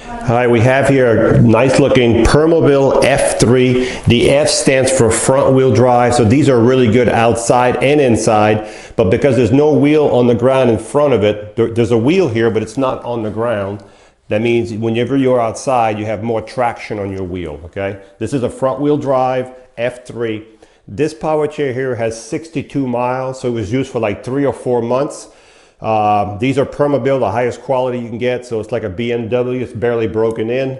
All right, we have here a nice looking Permobil F3. The F stands for front wheel drive, so these are really good outside and inside, but because there's no wheel on the ground in front of it, there's a wheel here, but it's not on the ground. That means whenever you're outside, you have more traction on your wheel, okay? This is a front wheel drive F3. This power chair here has 62 miles, so it was used for like 3 or 4 months. These are Permobil, the highest quality you can get, so it's like a BMW, it's barely broken in.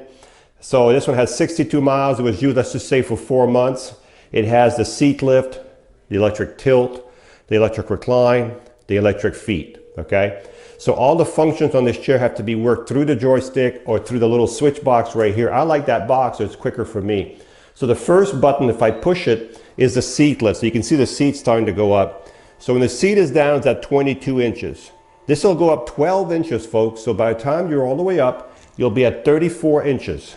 So this one has 62 miles, it was used, let's just say, for 4 months. It has the seat lift, the electric tilt, the electric recline, the electric feet, okay? So all the functions on this chair have to be worked through the joystick or through the little switch box right here. I like that box, so it's quicker for me. So the first button, if I push it, is the seat lift. So you can see the seat starting to go up. So when the seat is down, it's at 22 inches. This will go up 12 inches, folks. So by the time you're all the way up, you'll be at 34 inches.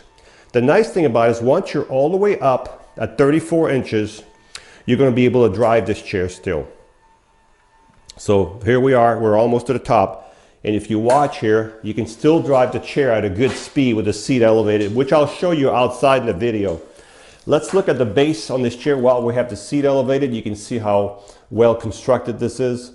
The nice thing about it is once you're all the way up at 34 inches, you're going to be able to drive this chair still. So here we are, we're almost to the top. And if you watch here, you can still drive the chair at a good speed with the seat elevated, which I'll show you outside in the video. Let's look at the base on this chair while we have the seat elevated. You can see how well constructed this is.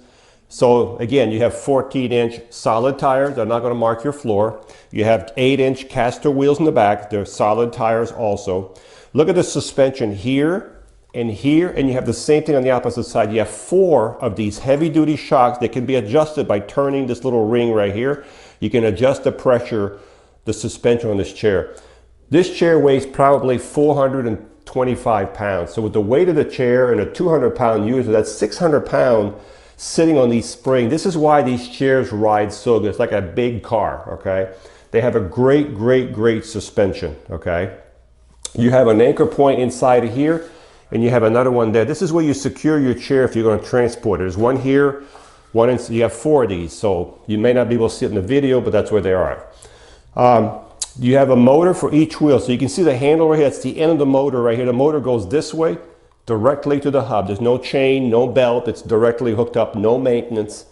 So again, you have 14-inch solid tires. They're not going to mark your floor. You have 8-inch caster wheels in the back. They're solid tires also. Look at the suspension here, and you have the same thing on the opposite side. You have 4 of these heavy-duty shocks that can be adjusted by turning this little ring right here. You can adjust the pressure, the suspension on this chair. This chair weighs probably 425 pounds. So with the weight of the chair and a 200-pound user, that's 600 pounds sitting on these springs. This is why these chairs ride so good. It's like a big car, okay? They have a great suspension, okay? You have an anchor point inside of here, and you have another one there. This is where you secure your chair if you're going to transport it. There's one here, one in, you have 4 of these. So you may not be able to see it in the video, but that's where they are. You have a motor for each wheel. So you can see the handle right here. That's the end of the motor right here. The motor goes this way directly to the hub. There's no chain, no belt. It's directly hooked up, no maintenance.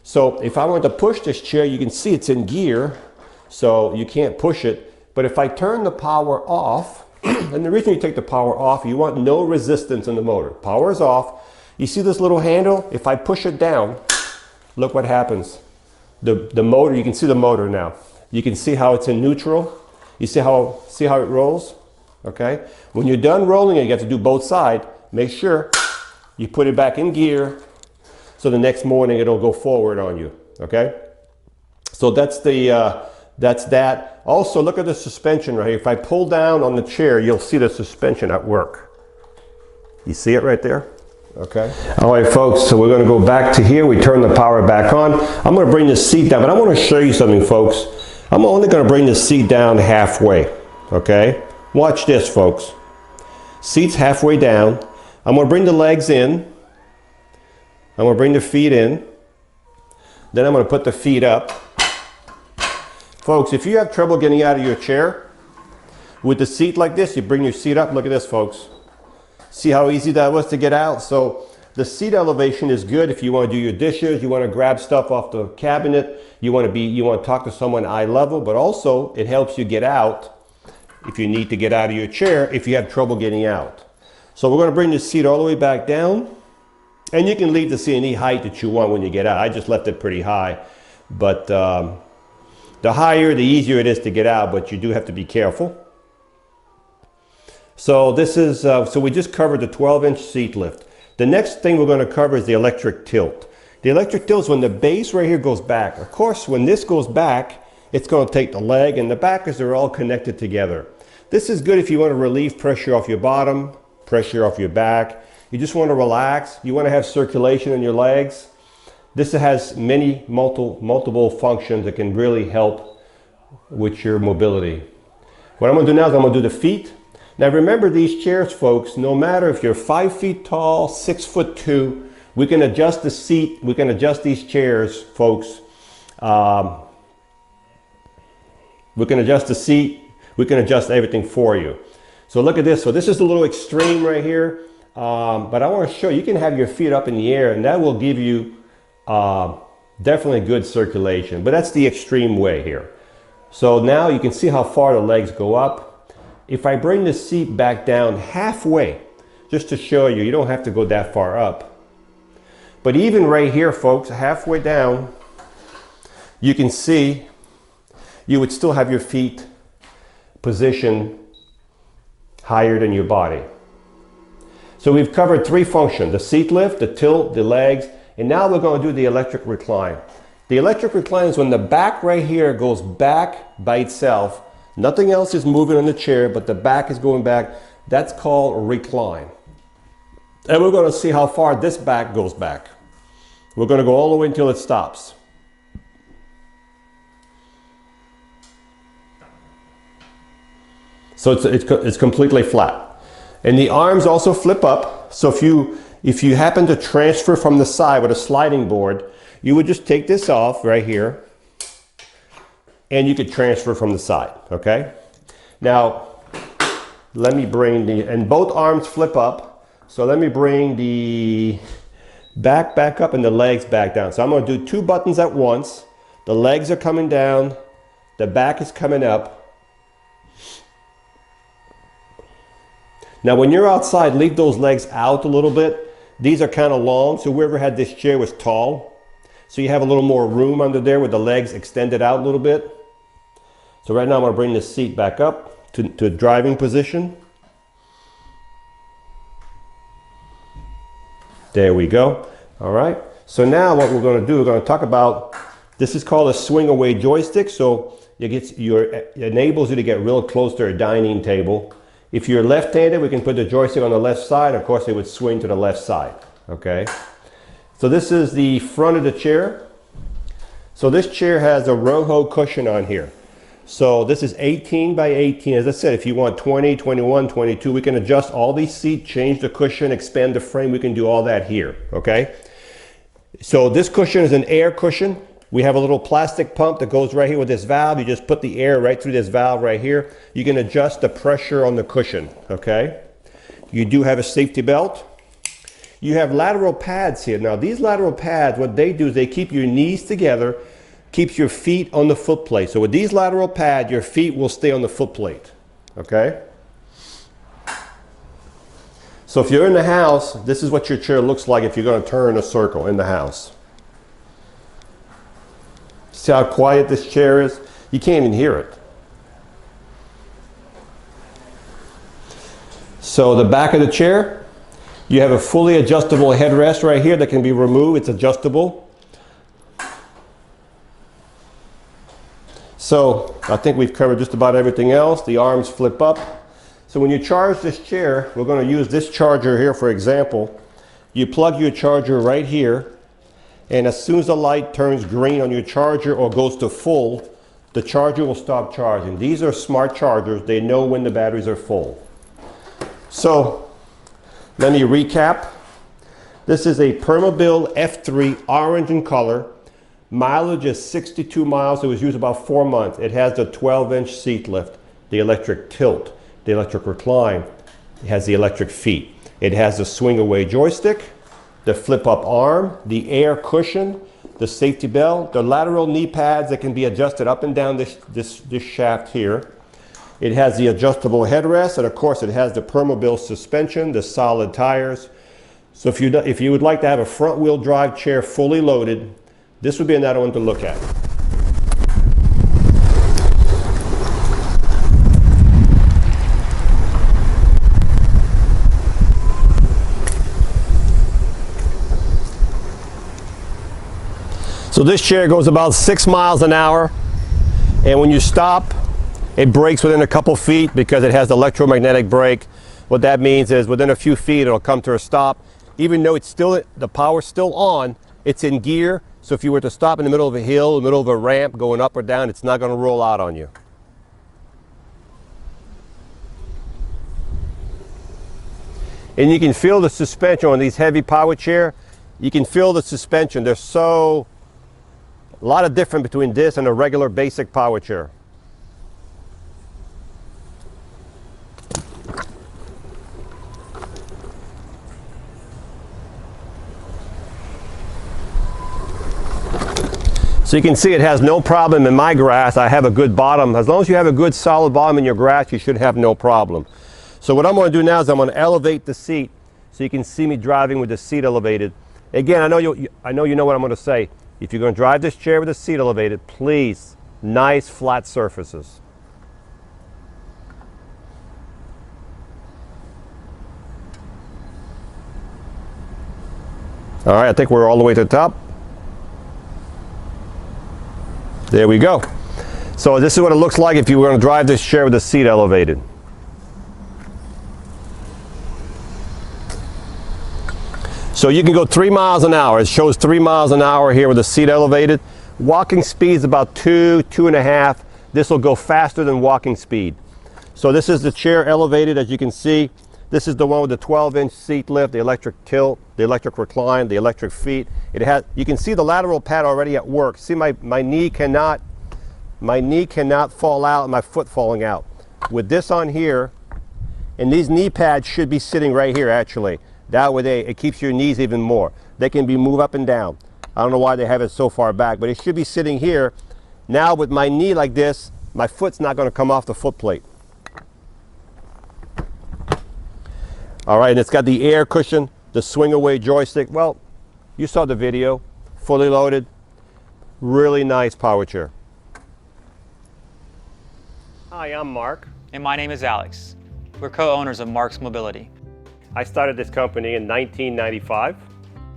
So if I want to push this chair, you can see it's in gear, so you can't push it. But if I turn the power off, and the reason you take the power off, you want no resistance in the motor. Power is off. You see this little handle? If I push it down, look what happens. The motor, you can see the motor now. You can see how it's in neutral. You see how it rolls? Okay? When you're done rolling it, you have to do both sides. Make sure you put it back in gear so the next morning it'll go forward on you. Okay? So that's that. Also, look at the suspension right here. If I pull down on the chair, you'll see the suspension at work. You see it right there? Okay. All right, folks, so we're going to go back to here. We turn the power back on. I'm going to bring the seat down, but I want to show you something, folks. I'm only going to bring the seat down halfway, okay? Watch this, folks. Seat's halfway down. I'm going to bring the legs in. I'm going to bring the feet in. Then I'm going to put the feet up. Folks, if you have trouble getting out of your chair with the seat like this, you bring your seat up. Look at this, folks. See how easy that was to get out? So the seat elevation is good if you want to do your dishes, you want to grab stuff off the cabinet, you want to talk to someone eye level, but also it helps you get out if you need to get out of your chair if you have trouble getting out. So we're going to bring the seat all the way back down, and you can leave the seat any height that you want when you get out. I just left it pretty high, but the higher, the easier it is to get out, but you do have to be careful. So this is, so we just covered the 12-inch seat lift. The next thing we're going to cover is the electric tilt. The electric tilt is when the base right here goes back. Of course, when this goes back, it's going to take the leg and the back because they're all connected together. This is good if you want to relieve pressure off your bottom, pressure off your back. You just want to relax. You want to have circulation in your legs. This has many multiple functions that can really help with your mobility. What I'm going to do now is I'm going to do the feet. Now remember these chairs, folks, no matter if you're 5 feet tall, 6'2", we can adjust the seat, we can adjust these chairs, folks. We can adjust the seat, we can adjust everything for you. So look at this. So this is a little extreme right here, but I want to show you can have your feet up in the air, and that will give you definitely good circulation. But that's the extreme way here. So now you can see how far the legs go up. If I bring the seat back down halfway, just to show you, you don't have to go that far up. But even right here, folks, halfway down, you can see you would still have your feet positioned higher than your body. So we've covered three functions: the seat lift, the tilt, the legs, and now we're going to do the electric recline. The electric recline is when the back right here goes back by itself. Nothing else is moving on the chair, but the back is going back. That's called recline. And we're going to see how far this back goes back. We're going to go all the way until it stops. So it's completely flat. And the arms also flip up. So if you happen to transfer from the side with a sliding board, you would just take this off right here and you could transfer from the side, okay? Now, let me bring and both arms flip up. So let me bring the back up and the legs back down. So I'm gonna do two buttons at once. The legs are coming down, the back is coming up. Now when you're outside, leave those legs out a little bit. These are kind of long, so whoever had this chair was tall. So you have a little more room under there with the legs extended out a little bit. So right now I'm going to bring the seat back up to driving position. There we go. All right. So now what we're going to do, we're going to talk about, this is called a swing away joystick. So it enables you to get real close to a dining table. If you're left-handed, we can put the joystick on the left side. Of course, it would swing to the left side. Okay. So this is the front of the chair. So this chair has a Roho cushion on here. So this is 18 by 18. As I said, if you want 20, 21, 22, we can adjust all these seats, change the cushion, expand the frame. We can do all that here, okay? So this cushion is an air cushion. We have a little plastic pump that goes right here with this valve. You just put the air right through this valve right here. You can adjust the pressure on the cushion, okay? You do have a safety belt. You have lateral pads here. Now these lateral pads, what they do is they keep your knees together, keeps your feet on the foot plate. So with these lateral pads, your feet will stay on the foot plate, okay? So if you're in the house, this is what your chair looks like if you're going to turn a circle in the house. See how quiet this chair is? You can't even hear it. So the back of the chair, you have a fully adjustable headrest right here that can be removed. It's adjustable. So I think we've covered just about everything else. The arms flip up. So when you charge this chair, we're going to use this charger here, for example. You plug your charger right here, and as soon as the light turns green on your charger or goes to full, the charger will stop charging. These are smart chargers. They know when the batteries are full. So let me recap. This is a Permobil F3, orange in color. Mileage is 62 miles. It was used about 4 months. It has the 12-inch seat lift, the electric tilt, the electric recline. It has the electric feet. It has the swing away joystick, the flip up arm, the air cushion, the safety belt, the lateral knee pads that can be adjusted up and down this shaft here. It has the adjustable headrest, and of course it has the Permobil suspension, the solid tires. So if you would like to have a front wheel drive chair fully loaded, this would be another one to look at. So this chair goes about 6 miles an hour, and when you stop, it brakes within a couple feet because it has electromagnetic brake. What that means is within a few feet it'll come to a stop. Even though it's still, the power's still on, it's in gear. So if you were to stop in the middle of a hill, in the middle of a ramp, going up or down, it's not going to roll out on you. And you can feel the suspension on these heavy power chair. You can feel the suspension. There's a lot of difference between this and a regular basic power chair. So you can see it has no problem in my grass. I have a good bottom. As long as you have a good solid bottom in your grass, you should have no problem. So what I'm going to do now is I'm going to elevate the seat so you can see me driving with the seat elevated. Again, I know you know what I'm going to say. If you're going to drive this chair with the seat elevated, please, nice flat surfaces. All right, I think we're all the way to the top. There we go. So this is what it looks like if you were going to drive this chair with the seat elevated. So you can go 3 miles an hour. It shows 3 miles an hour here with the seat elevated. Walking speed is about 2.5. This will go faster than walking speed. So this is the chair elevated, as you can see. This is the one with the 12-inch seat lift, the electric tilt, the electric recline, the electric feet. It has, you can see the lateral pad already at work. See my knee cannot fall out and my foot falling out. With this on here, and these knee pads should be sitting right here actually. That way it keeps your knees even more. They can be moved up and down. I don't know why they have it so far back, but it should be sitting here. Now with my knee like this, my foot's not going to come off the foot plate. All right, and it's got the air cushion, the swing away joystick. Well, you saw the video, fully loaded, really nice power chair. Hi, I'm Mark. And my name is Alex. We're co-owners of Marc's Mobility. I started this company in 1995.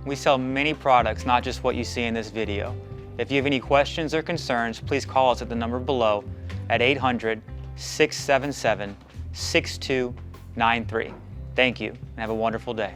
We sell many products, not just what you see in this video. If you have any questions or concerns, please call us at the number below at 800-677-6293. Thank you, and have a wonderful day.